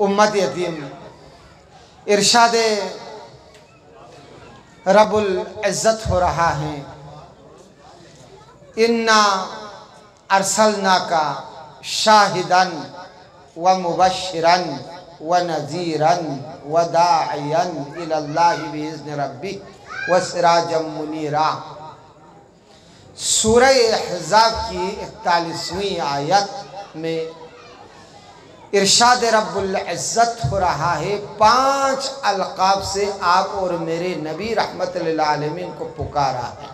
उम्मत यतीम। इरशाद रब्बुल इज़्ज़त हो रहा है, इन्ना अरसलनाका शाहिदन व मुबश्शिरन व नज़ीरन व दाइयन इलल्लाहि बिइज़्नि रब्बी व सिराजम मुनीरा। सूरह अहज़ाब की 41वीं आयत में इरशाद रब्बुल इज़्ज़त हो रहा है, 5 अलक़ाब से आप और मेरे नबी रहमतुल लिल आलमीन को पुकारा है।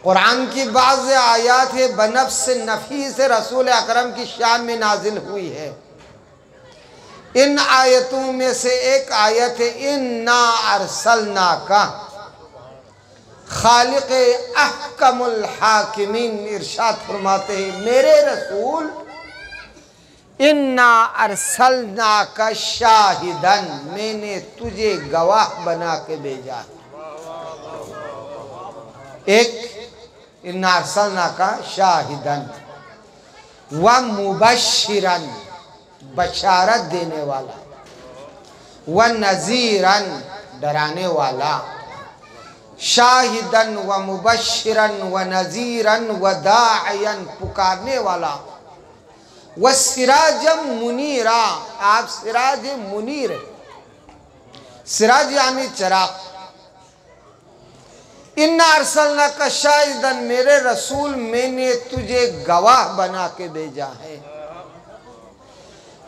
कुरान की बाज़ आयात है बनफ्स नफीस रसूल अकरम की शान में नाजिल हुई है। इन आयतों में से एक आयत है, इन्ना अरसलनाका खालिक अहकमुल हाकिमीन इरशाद फरमाते हैं, मेरे रसूल इन्ना अरसलनाका शाहिदन, मैंने तुझे गवाह बना के भेजा। एक इन्ना अरसलनाका शाहिदन व मुबश्शिरन, बशारत देने वाला, व नज़ीरन, डराने वाला। शाहिदन व मुबश्शिरन व नज़ीरन व दाइयन, पुकारने वाला। व सिराजम मुनीरा, आप सिराज मुनीर, सिराज यानी चिराग। इन्ना अरसलनाका शाहिदन, मेरे रसूल मैंने तुझे गवाह बना के भेजा है।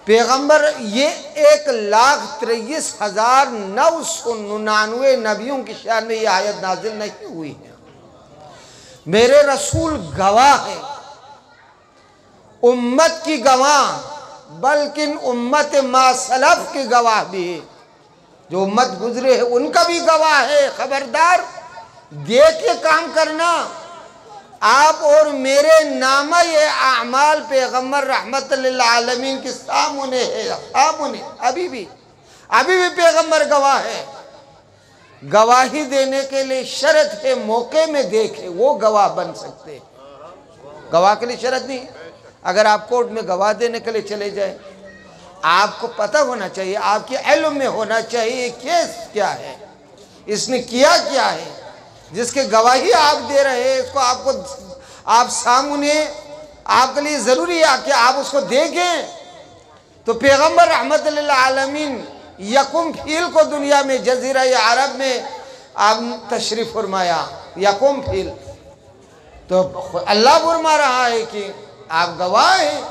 पैगंबर, ये 1,23,999 नबियों की शान में यह आयत नाजिल नहीं हुई है। मेरे रसूल गवाह है, उम्मत की गवाह, बल्कि उम्मत मासलफ की गवाह भी है। जो उम्मत गुजरे है उनका भी गवाह है। खबरदार, देख के काम करना। आप और मेरे नामा ये आमाल पैगम्बर रहमतुल लिल आलमीन के सामने है, सामने अभी भी पैगम्बर गवाह है। गवाही देने के लिए शर्त है, मौके में देखे वो गवाह बन सकते। गवाह के लिए शर्त नहीं। अगर आप कोर्ट में गवाह देने के लिए चले जाए, आपको पता होना चाहिए, आपके इल्म में होना चाहिए केस क्या है, इसने किया क्या है। जिसके गवाही आप दे रहे हैं, इसको आप सामने, आपके लिए ज़रूरी है कि आप उसको देखें। तो पैगम्बर रहमतुल लिल आलमीन यकुम फील को दुनिया में जज़ीरा अरब में आप तशरीफ़ फरमाया, यकुम फील। तो अल्लाह फरमा रहा है कि आप गवाह हैं,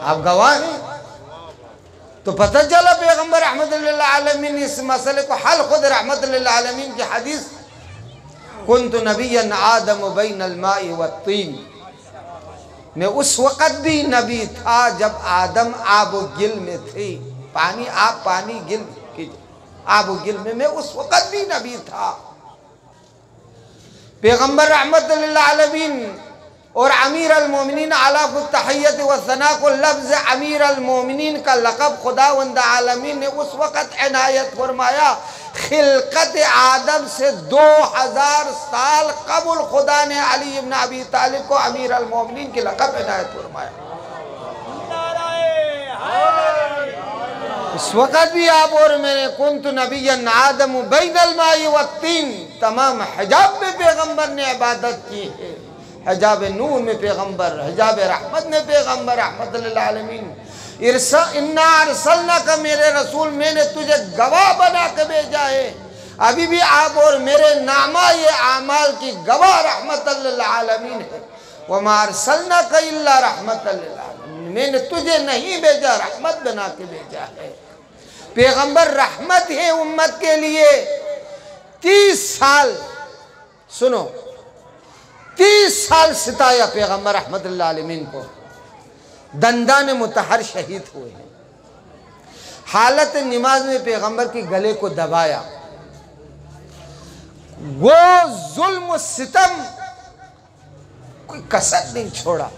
आप गवाह हैं। तो पता चला पैगम्बर रहमतुल लिल आलमीन इस मसले को हल खुद रहमतुल लिल आलमीन की हदीस, कुन्तु नबिय्यन आदम बैनल माई वत्तीन, मैं उस वक़्त भी नबी था जब आदम आब गिल में थे। पानी, आप पानी गिल कीजिए, आब गिल में, मैं उस वक़्त भी नबी था। पैगम्बर रहमतुल लिल आलमीन और अमीर अल-मोमिनीन आला तहियत व सना को लफ्ज़ अमीर अल-मोमिनीन का लक़ब खुदावंद आलमीन ने उस वक़्त इनायत फरमाया। खिलकत आदम से 2000 साल कबल खुदा ने अली इब्न अबी तालिब को अमीर अल-मोमिनीन के लक़ब इनायत फरमाया। उस वक़्त भी आप और मैंने कुन्तु नबिय्यन आदम बैनल माई वत्तीन, तमाम हिजाब में पैगम्बर ने इबादत की है। हिजाब नूर में पैगम्बर, हिजाब रहमत में पैगम्बर रहमतुल लिल आलमीन। इन्ना अरसलनाका, मेरे रसूल मैंने तुझे गवाह बना के भेजा है। अभी भी आप और मेरे नामा ये आमाल की गवाह रहमतुल लिल आलमीन है। वमा अरसलनाका इल्ला रहमतुल लिल आलमीन, मैंने तुझे नहीं भेजा, रहमत बना के भेजा है। पैगम्बर रहमत है उम्मत के लिए। 30 साल, सुनो, 30 साल सिताया पैगम्बर रहमतुल लिल आलमीन को। दंदान मुतहर शहीद हुए हैं। हालत नमाज में पैगम्बर के गले को दबाया। वो जुल्म सितम कोई कसर नहीं छोड़ा,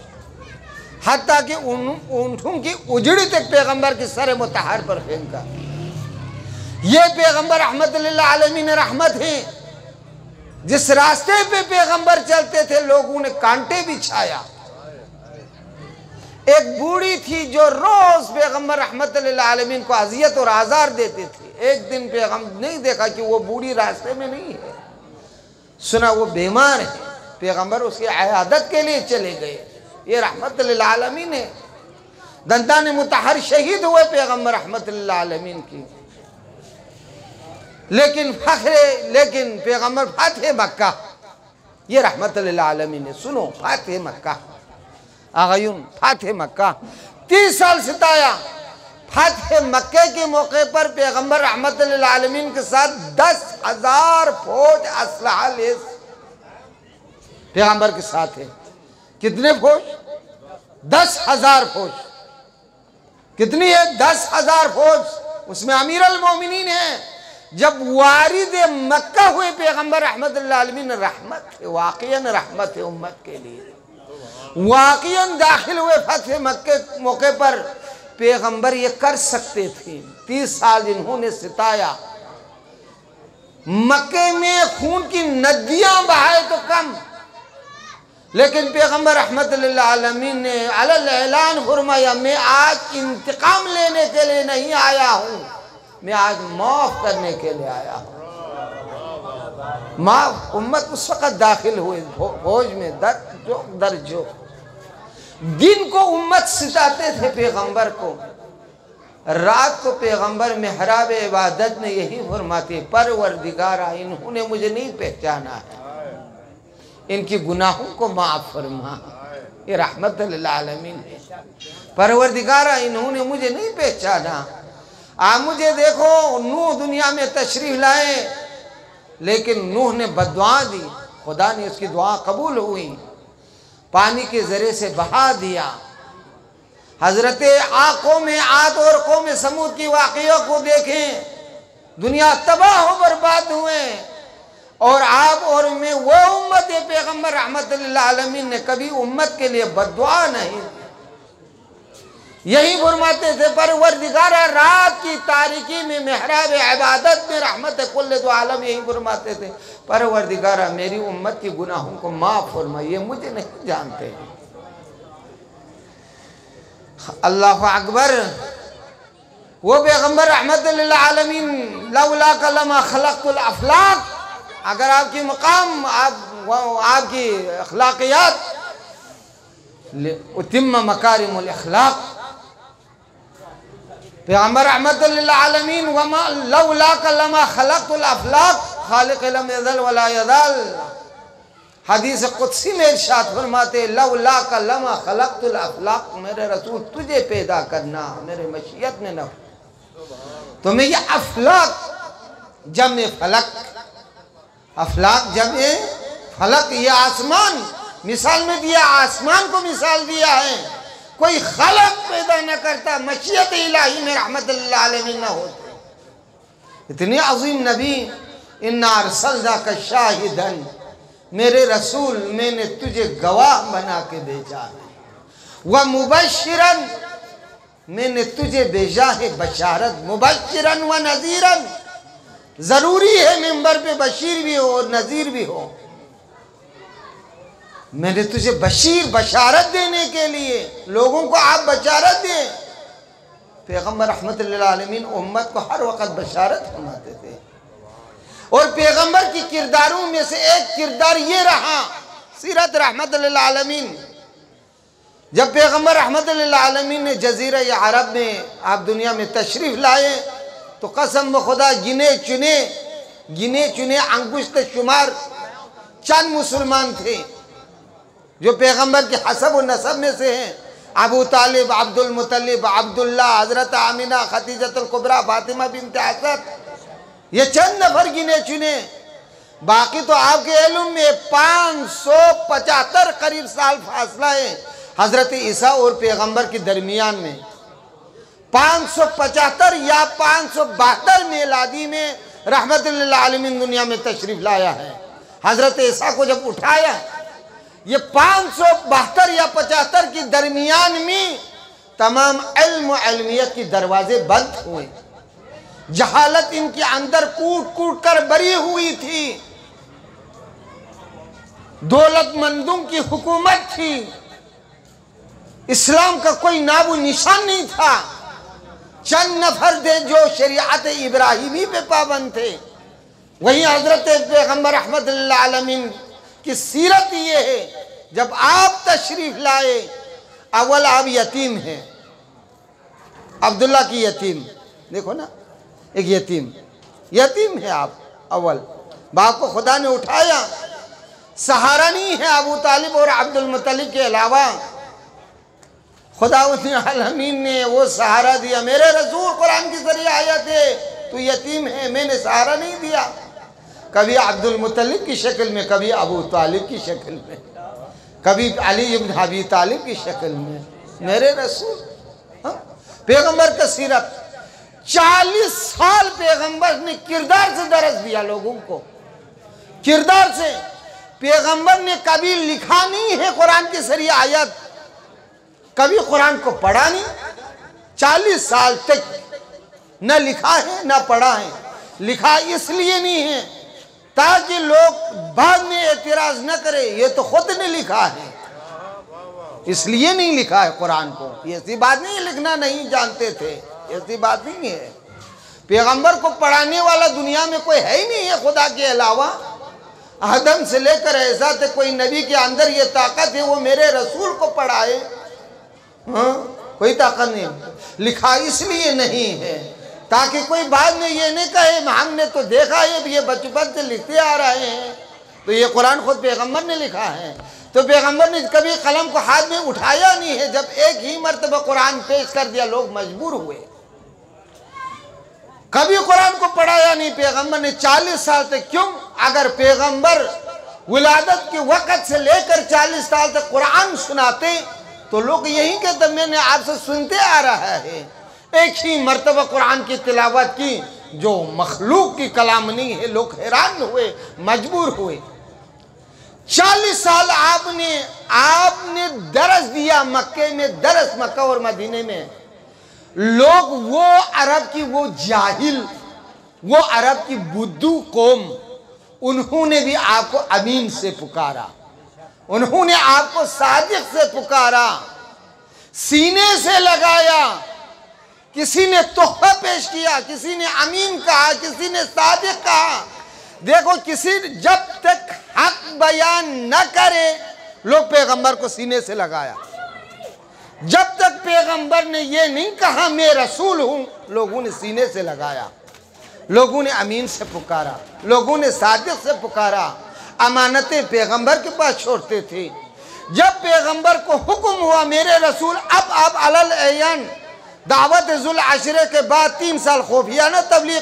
हत्ता कि ऊँटों की उजड़ी तक पैगम्बर के सर मुतहर पर फेंका। ये पैगम्बर रहमतुल लिल आलमीन रहमत है। जिस रास्ते पे पैगम्बर चलते थे लोगों ने कांटे बिछाया। एक बूढ़ी थी जो रोज पैगंबर रहमत लिल आलमीन को अजियत और आज़ार देते थे। एक दिन पैगंबर नहीं देखा कि वो बूढ़ी रास्ते में नहीं है, सुना वो बीमार है, पैगंबर उसकी इयादत के लिए चले गए। ये रहमत लिल आलमीन है, दंतान मुतहर शहीद हुए पैगंबर रहमत लिल आलमीन की, लेकिन पैगंबर फातिह मक्का, ये रहमत लिल आलमीन है। सुनो, फातिह मक्का आगयून, फातिह मक्का 30 साल सिताया। फातिह मक्के के मौके पर पैगंबर रहमत लिल आलमीन के साथ 10,000 फौज असलहा लेस पैगंबर के साथ है। कितने फौज? 10,000 फौज। कितनी है? 10,000 फौज। उसमें अमीर अल मोमिनीन है। जब वारिद मक्का हुए पैगंबर रहमत लिल आलमीन, रहमत है, वाक़ियन रहमत है उम्मत के लिए। वाक़ियन दाखिल हुए फतह मक्के मौके पर, पैगंबर ये कर सकते थे। 30 साल इन्होंने सिताया, मक्के में खून की नदियां बहाए तो कम, लेकिन पैगंबर रहमत लिल आलमीन ने अलल ऐलान फरमाया, मैं आज इंतकाम लेने के लिए नहीं आया हूं, मैं आज माफ करने के लिए आया हूं। माफ। उम्मत उस वक़्त दाखिल हुए फौज में, दर्जो दिन को उम्मत सिताते थे पैगंबर को, रात को पैगंबर मेहराब इबादत में यही फरमाते, परवरदिगारा इन्होंने मुझे नहीं पहचाना है, इनकी गुनाहों को माफ फरमा। ये रहमत लिल आलमीन है। परवरदिगारा इन्होंने मुझे नहीं पहचाना। आप मुझे देखो, नूह दुनिया में तशरीफ लाए, लेकिन नूह ने बद्दुआ दी, खुदा ने उसकी दुआ कबूल हुई, पानी के जरिए से बहा दिया। हजरत कौम आद और कौम समूद की वाक़ियों को देखें, दुनिया तबाह हो बर्बाद हुए, और आप और मैं वो उम्मत पैगंबर रहमत लिल आलमीन ने कभी उम्मत के लिए बद्दुआ नहीं। यही फरमाते थे, परवरदिगारा रात की तारीकी में मेहराब इबादत में रहमत कुल्ल दो आलम, यही फरमाते थे, परवरदिगारा मेरी उम्मत की गुनाहों को माफ फरमा, ये मुझे नहीं जानते। अल्लाह अकबर। वो पैगंबर रहमत लिल आलमीन, लौला कलमा खलक़तुल अफ़लाक, अगर आपकी मकाम, आपकी अखलाकियात उतिम्म मकारिमुल अखलाक, पैगंबर रहमत लिल आलमीन, वमा लौला कलमा खलक़तुल अफ़लाक खालिक़ लम यज़ल वला यज़ल। हदीस कुदसी में इरशाद फरमाते, लौला कलमा खलक़तुल अफ़लाक, मेरे रसूल तुझे पैदा करना मेरे मशीयत में न हो। तो मैं ये अफ़लाक जमे फलक, अफ़लाक जमे फलक, ये आसमान मिसाल में दिया, आसमान को मिसाल दिया है। कोई खलक पैदा न करता, मशीयत इलाही में रहमत लिल आलमीन न होते। इतने अजीम नबी, इन्ना अरसलनाका शाहिदन, मेरे रसूल मैंने तुझे गवाह बना के भेजा है, व मुबश्शिरन, मैंने तुझे भेजा है बशारत, मुबश्शिरन व नज़ीरन, जरूरी है मिंबर पे बशीर भी हो और नज़ीर भी हो। मैंने तुझे बशीर बशारत देने के लिए, लोगों को आप बशारत दें। पैगंबर रहमत लिल आलमीन उम्मत को हर वक्त बशारत फरमाते थे। और पैगंबर की किरदारों में से एक किरदार ये रहा, सीरत रहमत लिल आलमीन। जब पैगंबर रहमत लिल आलमीन ने जजीरा अरब में आप दुनिया में तशरीफ लाए, तो कसम ब खुदा गिने चुने अंगुश्त शुमार चंद मुसलमान थे जो पैगंबर के हसब व नसब में से हैं। अबू तालिब, अब्दुल मुत्तलिब, अब्दुल्ला, हजरत आमिना, खदीजतुल कुबरा, फातिमा बिन्त असद, ये चंद नफर गिने चुने। बाकी तो आपके इल्म में 575 करीब साल फासला है हजरत ईसा और पैगंबर के दरमियान में। 575 या 572 मिलादी में रहमतुल लिल आलमीन दुनिया में तशरीफ लाया है। हजरत ईसा को जब उठाया, ये 572 या 75 के दरमियान में तमाम इल्म इल्मियत के दरवाजे बंद हुए, जहालत इनके अंदर कूट कूट कर भरी हुई थी, दौलतमंदों की हुकूमत थी, इस्लाम का कोई नामो निशान नहीं था। चंद नफर थे जो शरीयत इब्राहिमी पे पाबंद थे। वहीं हजरत पैगम्बर रहमतुल्लाह अलमीन की सीरत ये है, जब आप तशरीफ लाए, अव्वल आप यतीम हैं, अब्दुल्ला की यतीम, देखो ना, एक यतीम है आप। अव्वल बाप को खुदा ने उठाया, सहारा नहीं है अबू तालिब और अब्दुल मुत्तलिब के अलावा। खुदा आलमीन ने वो सहारा दिया। मेरे रसूल कुरान की जरिए आयत है, तू यतीम है, मैंने सहारा नहीं दिया। कभी अब्दुल मुत्तलिब की शक्ल में, कभी अबू तालिब की शक्ल में, कभी अली इब्न अबी तालिब की शक्ल में। मेरे रसूल, पैगंबर का सीरत, 40 साल पैगंबर ने किरदार से दरस दिया लोगों को, किरदार से। पैगंबर ने कभी लिखा नहीं है कुरान की सरी आयत, कभी कुरान को पढ़ा नहीं। 40 साल तक न लिखा है न पढ़ा है। लिखा इसलिए नहीं है ताकि लोग बाद में एतराज न करे, ये तो खुद ने लिखा है, इसलिए नहीं लिखा है कुरान को। ऐसी बात नहीं, लिखना नहीं जानते थे, ऐसी बात नहीं है। पैगंबर को पढ़ाने वाला दुनिया में कोई है ही नहीं है खुदा के अलावा। आदम से लेकर ऐसा तक कोई नबी के अंदर ये ताकत है वो मेरे रसूल को पढ़ाए, कोई ताकत नहीं। लिखा इसलिए नहीं है ताकि कोई बाद में ये नहीं कहे हमने तो देखा है, ये बचपन से लिखते आ रहे हैं। तो ये कुरान खुद पैगंबर ने लिखा है। तो पैगंबर ने कभी कलम को हाथ में उठाया नहीं है। जब एक ही मर्तबा कुरान पेश कर दिया, लोग मजबूर हुए। कभी कुरान को पढ़ाया नहीं पैगंबर ने 40 साल तक। क्यों? अगर पैगंबर विलादत के वक़्त से लेकर 40 साल तक कुरान सुनाते तो लोग यही कहते मैंने आपसे सुनते आ रहा है। एक ही मर्तबा कुरान की तिलावत की जो मखलूक की कलाम नहीं है, लोग हैरान हुए, मजबूर हुए। 40 साल आपने दरस दिया मक्के में, दरस मक्का और मदीने में। लोग वो अरब की वो जाहिल, वो अरब की बुद्धू कौम, उन्होंने भी आपको अमीन से पुकारा, उन्होंने आपको सादिक से पुकारा, सीने से लगाया। किसी ने तोहफा पेश किया, किसी ने अमीन कहा, किसी ने सादिक कहा। देखो, किसी जब तक हक बयान न करे, लोग पैगंबर को सीने से लगाया। जब तक पैगंबर ने ये नहीं कहा मैं रसूल हूं, लोगों ने सीने से लगाया, लोगों ने अमीन से पुकारा, लोगों ने सादिक से पुकारा। अमानतें पैगंबर के पास छोड़ते थे। जब पैगंबर को हुक्म हुआ मेरे रसूल अब अलल अयन, दावत जुल आशरे के बाद 3 साल खुफियाना तबलीग,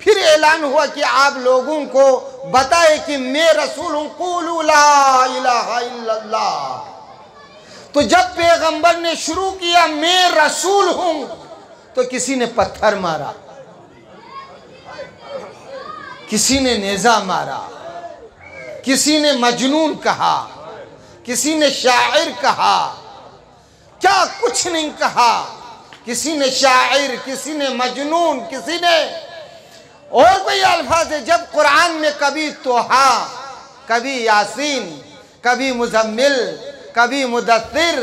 फिर ऐलान हुआ कि आप लोगों को बताए कि मैं रसूल हूं, कुलू ला इलाहा इल्लल्लाह। तो जब पैगंबर ने शुरू किया मैं रसूल हूं, तो किसी ने पत्थर मारा, किसी ने नेजा मारा, किसी ने मजनून कहा, किसी ने शायर कहा, क्या कुछ नहीं कहा। किसी ने शायर, किसी ने मजनून, किसी ने और कोई अल्फाज है। जब कुरान में कभी तोहा, कभी यासीन, कभी मुजम्मिल, कभी मुदस्सिर,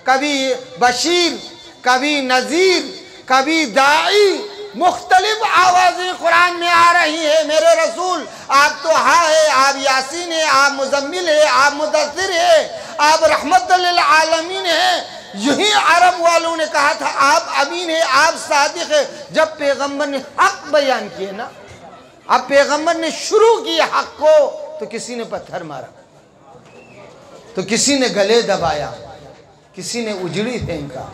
कभी बशीर, कभी नज़ीर, कभी दाई, मुख्तलिफ आवाज़ें कुरान में आ रही है। मेरे रसूल आप तो है, आप यासीन है, आप मुजम्मिल है, आप मुदस्सिर है, आप रहमतुल लिल आलमीन है। यही अरब वालों ने कहा था आप अमीन है, आप सादिक है। जब पैगंबर ने हक बयान किए ना, अब पैगंबर ने शुरू किया हक को, तो किसी ने पत्थर मारा, तो किसी ने गले दबाया, किसी ने उजड़ी फेंका,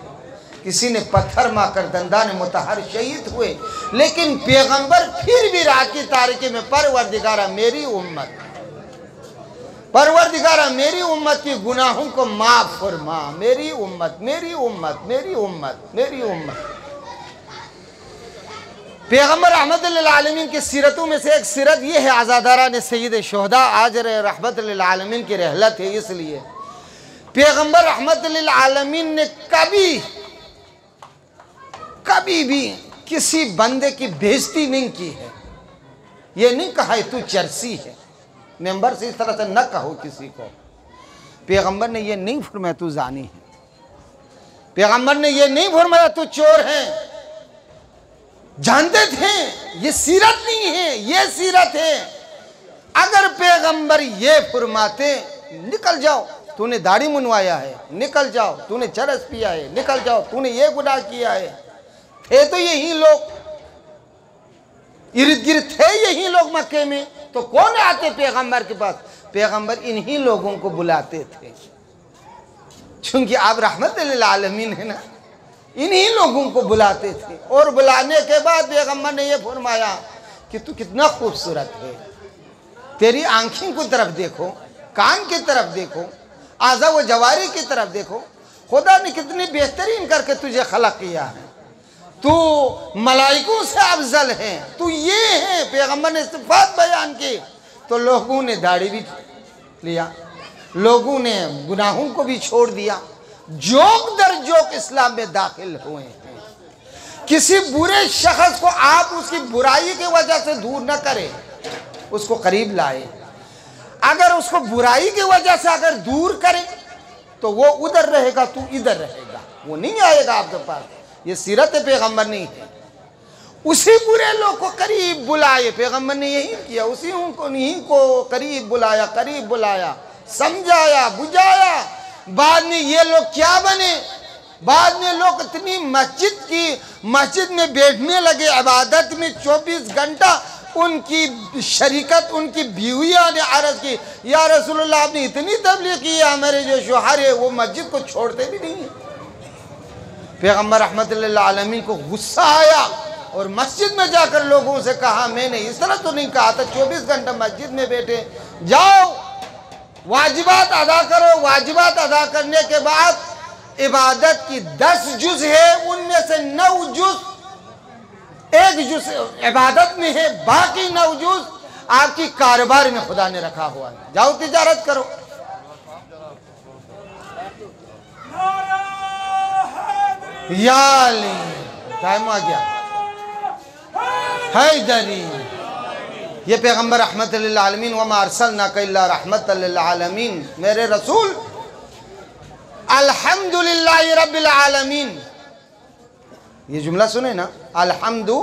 किसी ने पत्थर मारकर दंदान मुतहर शहीद हुए। लेकिन पैगंबर फिर भी रात की तारीकी में परवरदिगारा मेरी उम्मत, परवरदिगारा मेरी उम्मत की गुनाहों को माफ फरमा, मेरी उम्मत, मेरी उम्मत, मेरी उम्मत, मेरी उम्मत। पैगंबर रहमतुल लिल आलमीन की सीरतों में से एक सीरत ये है आज़ादारान सय्यद शुहदा आज रहमतुल लिल आलमीन की रहलत है। इसलिए पैगंबर रहमतुल लिल आलमीन ने कभी भी किसी बंदे की बेइज्जती नहीं की है। ये नहीं कहा तू चर्सी है, मेंबर से इस तरह से न कहो किसी को। पैगंबर ने ये नहीं फरमाया तू जानी है। पैगंबर ने ये नहीं फरमाया तू चोर है। जानते थे ये सीरत नहीं है, ये सीरत है। अगर पैगंबर ये फरमाते निकल जाओ, तूने दाढ़ी मुनवाया है, निकल जाओ, तूने चरस पिया है, निकल जाओ, तूने ये गुनाह किया है, थे तो यही लोग, इर्द गिर्द थे यही लोग मक्के में, तो कौन आते पैगंबर के पास? पैगंबर इन्हीं लोगों को बुलाते थे, क्योंकि आप रहमत लिल आलमीन है ना, इन्हीं लोगों को बुलाते थे। और बुलाने के बाद पैगंबर ने ये फरमाया कि तू कितना खूबसूरत है, तेरी आंखें की तरफ देखो, कान की तरफ देखो, आज़ा व जवारी की तरफ देखो, खुदा ने कितनी बेहतरीन करके तुझे खलक किया है, तू मलाइकों से अफजल है, तू ये है। पैगंबर ने सिफात बयान की तो लोगों ने दाढ़ी भी लिया, लोगों ने गुनाहों को भी छोड़ दिया, जोक दर जोक इस्लाम में दाखिल हुए हैं। किसी बुरे शख्स को आप उसकी बुराई की वजह से दूर न करें, उसको करीब लाए। अगर उसको बुराई की वजह से अगर दूर करें तो वो उधर रहेगा, तू इधर रहेगा, वो नहीं आएगा आपके पास। ये सीरत पैगंबर नहीं है। उसी बुरे लोग को करीब बुलाए, पैगंबर ने यही किया, उसी उनको नहीं को करीब बुलाया, करीब बुलाया, समझाया, बुझाया। बाद में ये लोग क्या बने? बाद में लोग इतनी मस्जिद में बैठने लगे, इबादत में 24 घंटा उनकी शरीकत, उनकी बीवियाँ ने अर्ज़ की, या रसूलुल्लाह आपने इतनी तबलीग की है, हमारे जो शोहर है वो मस्जिद को छोड़ते भी नहीं है। पैगंबर रहमतुल्लाह लिल आलमीन को गुस्सा आया और मस्जिद में जाकर लोगों से कहा, मैंने इस तरह तो नहीं कहा था, 24 घंटा मस्जिद में बैठे, जाओ वाजिबात अदा करो। वाजिबात अदा करने के बाद इबादत की 10 जुज़ है, उनमें से 9 जुज़, 1 जुज़ इबादत में है, बाकी 9 जुज़ आपकी कारोबार में खुदा ने रखा हुआ है, जाओ तिजारत करो। याली टाइम आ गया, हैदरी। ये पैगंबर रहमत लिल आलमीन, वमा अरसलनाका इल्ला रहमतल लिल आलमीन, मेरे रसूल अल्हम्दुलिल्लाहि रब्बिल आलमीन। ये जुमला सुने ना, अल्हम्दुलिल्लाहि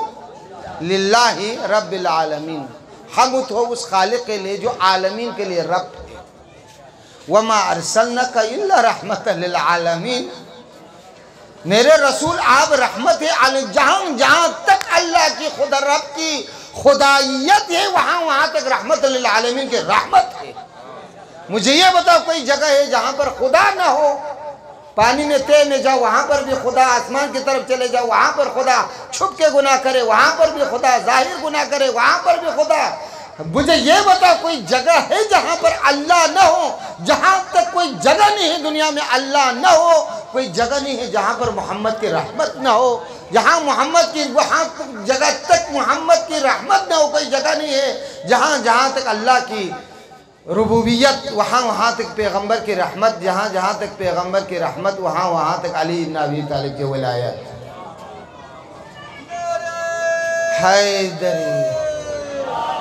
रब्बिल आलमीन, हम्द हो उस खालिक के लिए जो आलमीन के लिए रब है। वमा अरसलनाका इल्ला रहमतल लिल आलमीन, मेरे रसूल आप रहमत है, जहाँ जहाँ तक अल्लाह की खुदा रब की खुदाइयत है, वहाँ वहाँ तक रहमत लिल आलमीन की रहमत है। मुझे ये बताओ कोई जगह है जहाँ पर खुदा ना हो? पानी में तैरने जाओ, वहाँ पर भी खुदा, आसमान की तरफ चले जाओ, वहाँ पर खुदा, छुप के गुनाह करे वहाँ पर भी खुदा, जाहिर गुनाह करे वहाँ पर भी खुदा। मुझे ये बताओ कोई जगह है जहाँ पर अल्लाह ना हो? जहाँ तक कोई जगह नहीं है दुनिया में अल्लाह ना हो, कोई जगह नहीं है जहाँ पर मोहम्मद की रहमत ना हो। जहाँ मोहम्मद की, वहाँ जगह तक मोहम्मद की रहमत ना हो, कोई जगह नहीं है। जहाँ जहाँ तक अल्लाह की रुबूबियत, वहाँ वहाँ तक पैगंबर की रहमत, जहाँ जहाँ तक पैगंबर की रहमत, वहाँ वहाँ तक अली इब्न अबी तालिब की वलायत। हैदरी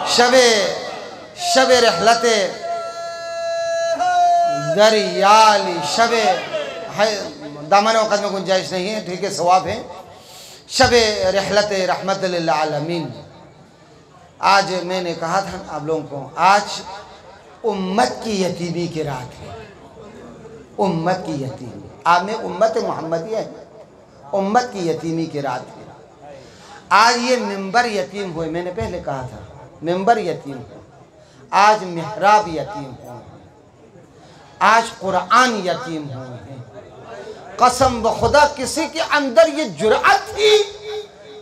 शबे रहलते दरियाली शबे है, दामन वक़्त में गुंजाइश नहीं है, ठीक है, सवाब है। शबे रहलते रहमत लिल आलमीन। आज मैंने कहा था आप लोगों को, आज उम्मत की यतीमी की रात है, उम्मत की यतीमी। आप में उम्मत मोहम्मदी है, उम्मत की यतीमी की रात है। आज ये मिंबर यतीम हुए, मैंने पहले कहा था मिंबर यतीम हो, आज मेहराब यतीम हो, आज कुरान यतीम हुए हैं। कसम ब खुदा किसी के अंदर ये जुर्अत थी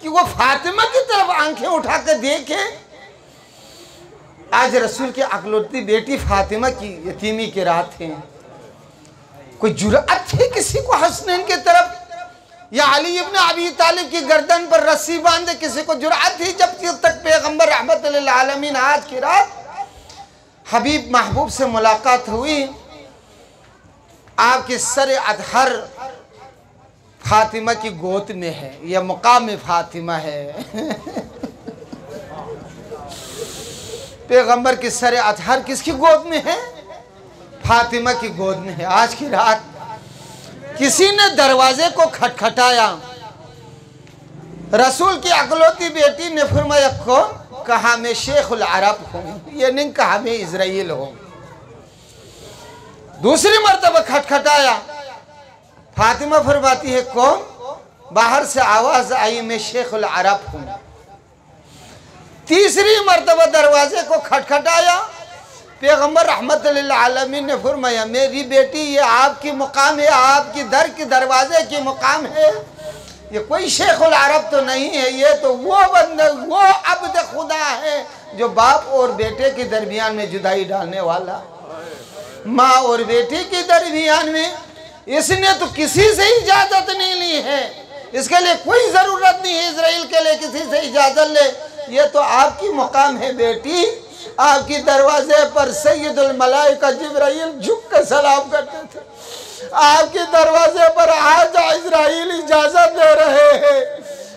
कि वो फातिमा की तरफ आंखें उठा कर देखे। आज रसूल की अकलौती बेटी फातिमा की यतीमी की रात है। कोई जुर्अत थी किसी को हसनैन की तरफ या अली इब्न अबी तालिब की गर्दन पर रस्सी बांधे किसी को जुर्अत थी? जब तक पैगंबर रहमत लिल आलमीन आज की रात हबीब महबूब से मुलाकात हुई, आपके सर अतहर फातिमा की गोद में है, यह मुकाम फातिमा है। पैगंबर की सर अतहर किसकी गोद में है? फातिमा की गोद में है। आज की रात किसी ने दरवाजे को खटखटाया। रसूल की अकलौती बेटी ने फरमाया कौन? कहा मैं शेखुल अरब हूँ, ये नहीं कहा मैं इजराइल हूँ। दूसरी मर्तबा खटखटाया, फातिमा फरमाती है कौन? बाहर से आवाज आई मैं शेखुल अरब हूँ। तीसरी मर्तबा दरवाजे को खटखटाया, पैगम्बर रहमत लिल आलमीन ने फरमाया मेरी बेटी ये आपकी मुकाम है, आपकी दर के दरवाजे की मुकाम है, ये कोई शेखुल अरब तो नहीं है, ये तो वो बंदा वो अब्द खुदा है जो बाप और बेटे के दरमियान में जुदाई डालने वाला, माँ और बेटी के दरमियान में। इसने तो किसी से इजाज़त नहीं ली है, इसके लिए कोई ज़रूरत नहीं है इजराइल के लिए किसी से इजाज़त ले, ये तो आपकी मुकाम है बेटी। आपकी दरवाजे पर सैयदुल मलाइका जिब्राइल झुक कर सलाम करते थे, आपके दरवाजे पर आज इजराइल इजाज़त दे रहे हैं,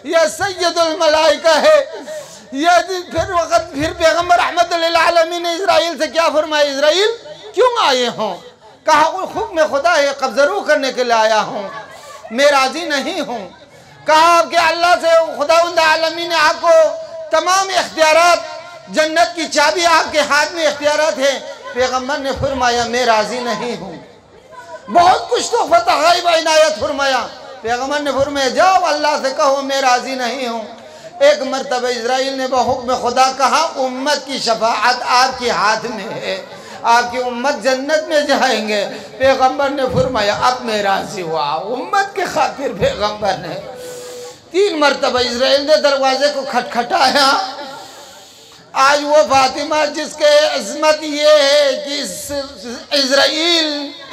यह सैयदुल मलाइका है। यह फिर पैगम्बर रहमत लिल आलमीन ने इजराइल से क्या फरमाया, इजराइल क्यों आए हों? कहा हुक्म खुदा है, कब्ज़रू करने के लिए आया हूँ, मैं राज़ी नहीं हूँ। कहा कि अल्लाह से खुदावंद आलमीन ने आपको तमाम इख्तियारात, जन्नत की चाबी आपके हाथ में इख्तियारात है। पैगम्बर ने फरमाया मैं राज़ी नहीं हूँ। बहुत कुछ तो फतह इनायत फरमाया, पैगम्बर ने फरमाया जाओ अल्लाह से कहो मैं राज़ी नहीं हूँ। एक मरतबा इजराइल ने बहुक्म खुदा कहा उम्मत की शफाअत आपके हाथ में है, आपकी उम्मत जन्नत में जाएंगे। पैगम्बर ने फरमाया अब मैं राज़ी हुआ, उम्मत के खातिर पैगम्बर ने 3 मरतबा इजराइल ने दरवाजे को खटखटाया। आज वो फातिमा जिसके इस्मत ये है कि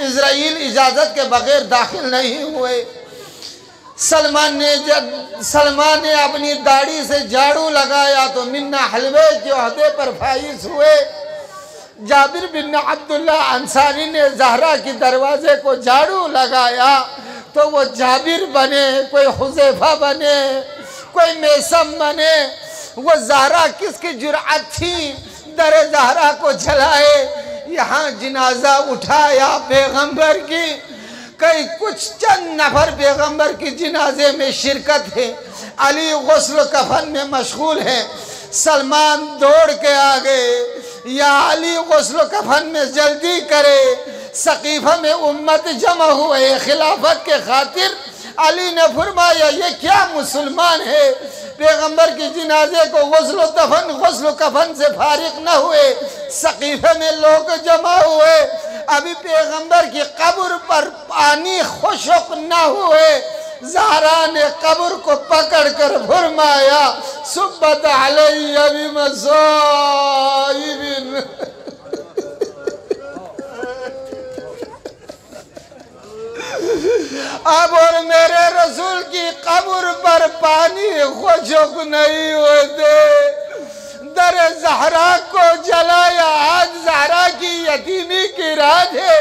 इजराइल इजाज़त के बगैर दाखिल नहीं हुए। सलमान ने अपनी दाढ़ी से झाड़ू लगाया तो मिन्ना हलवे के ओहदे पर फाइज हुए। जाबिर बिन अब्दुल्ला अंसारी ने ज़हरा के दरवाजे को झाड़ू लगाया तो वो जाबिर बने, कोई हुज़ैफा बने, कोई मैसम बने। वो ज़हरा किसकी जुर्अत थी दर ज़हरा को जलाए, यहाँ जनाजा उठाया पैगम्बर की। कई कुछ चंद नफर पैगम्बर की जनाजे में शिरकत है। अली गुस्ल कफन में मशगूल है, सलमान दौड़ के आ गए, या अली गुस्ल कफन में जल्दी करे। सकीफ़ा में उम्मत जमा हुए खिलाफत के खातिर। अली ने फरमाया ये क्या मुसलमान है, पैगम्बर की जनाजे को गुस्ल कफन से फारिग न हुए। सकीफ़े में लोग जमा हुए, अभी पैगम्बर की कब्र पर पानी खुशक न हुए। ज़हरा ने कब्र को पकड़ कर फरमाया सुब्बत अलैया बिमसाइबिन। अब और मेरे रसूल की कब्र पर पानी खुशक नहीं होते। दर ज़हरा को जलाया, आज ज़हरा की यतीमी की राज है।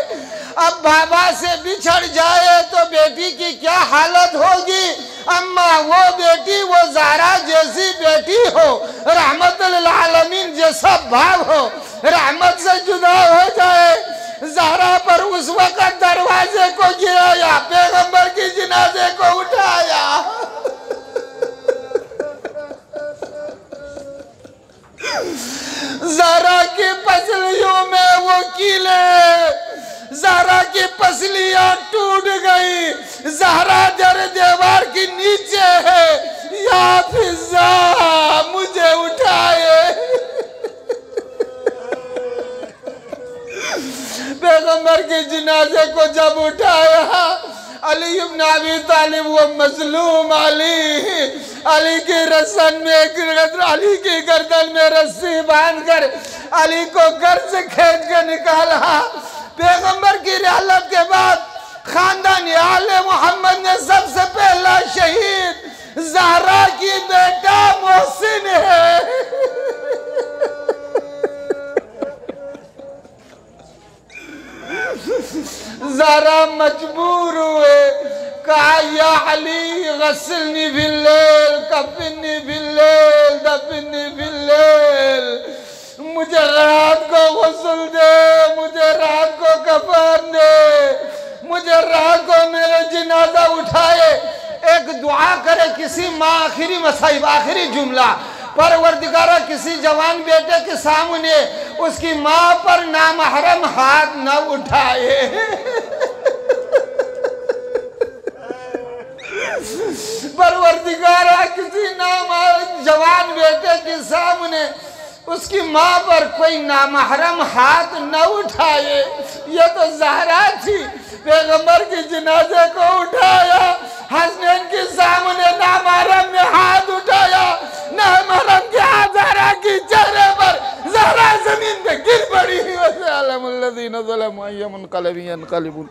अब बाबा से बिछड़ जाए तो बेटी की क्या हालत होगी। अम्मा वो बेटी वो ज़हरा जैसी बेटी हो, रहमत लिल आलमीन जैसा भाव हो, रहमत से जुदा हो जाए। ज़हरा पर उस वक़्त दरवाजे को गिराया, पैगम्बर की जनाजे को उठाया। ज़हरा की पसलियों में वो कीले, ज़हरा की पसलियां टूट गई। ज़हरा दर दीवार की नीचे है, या फिज़ा मुझे उठाए। पैगम्बर के जनाजे को जब उठाया, अली इब्न अबी तालिब वो मजलूम अली की रस्सन में अली की गर्दन में रस्सी बांधकर अली को घर से खींच कर निकाला। पैगम्बर की रियालत के बाद खानदान आले मोहम्मद ने सबसे पहला शहीद ज़हरा की बेटा मोहसिन है। ज़हरा मजबूर हुए, कहा या अली गस्लनी बिल्लैल कफनी बिल्लैल दफनी बिल्लैल, मुझे रात को गुस्ल दे, मुझे रात को कफन दे, मुझे रात को मेरे जनाजा उठाए, एक दुआ करे किसी माँ, आखिरी मसाइब, आखिरी जुमला, परवरदिगारा किसी जवान बेटे के सामने उसकी माँ पर नामहरम हाथ न उठाए। परवरदिगारा किसी जवान बेटे के सामने उसकी माँ पर कोई नामहरम हाथ न उठाए। ये तो ज़हरा थी, पैगंबर के जनाजे को उठाया, हसनैन के सामने नामहरम ने हाथ उठाया, नामहरम के ज़हरा की चेहरे पर ज़हरा जमीन पे गिर पड़ी। वैसे अलमुल्लज़ीना ज़लमू अय्युमुन क़लबिन क़लबुन।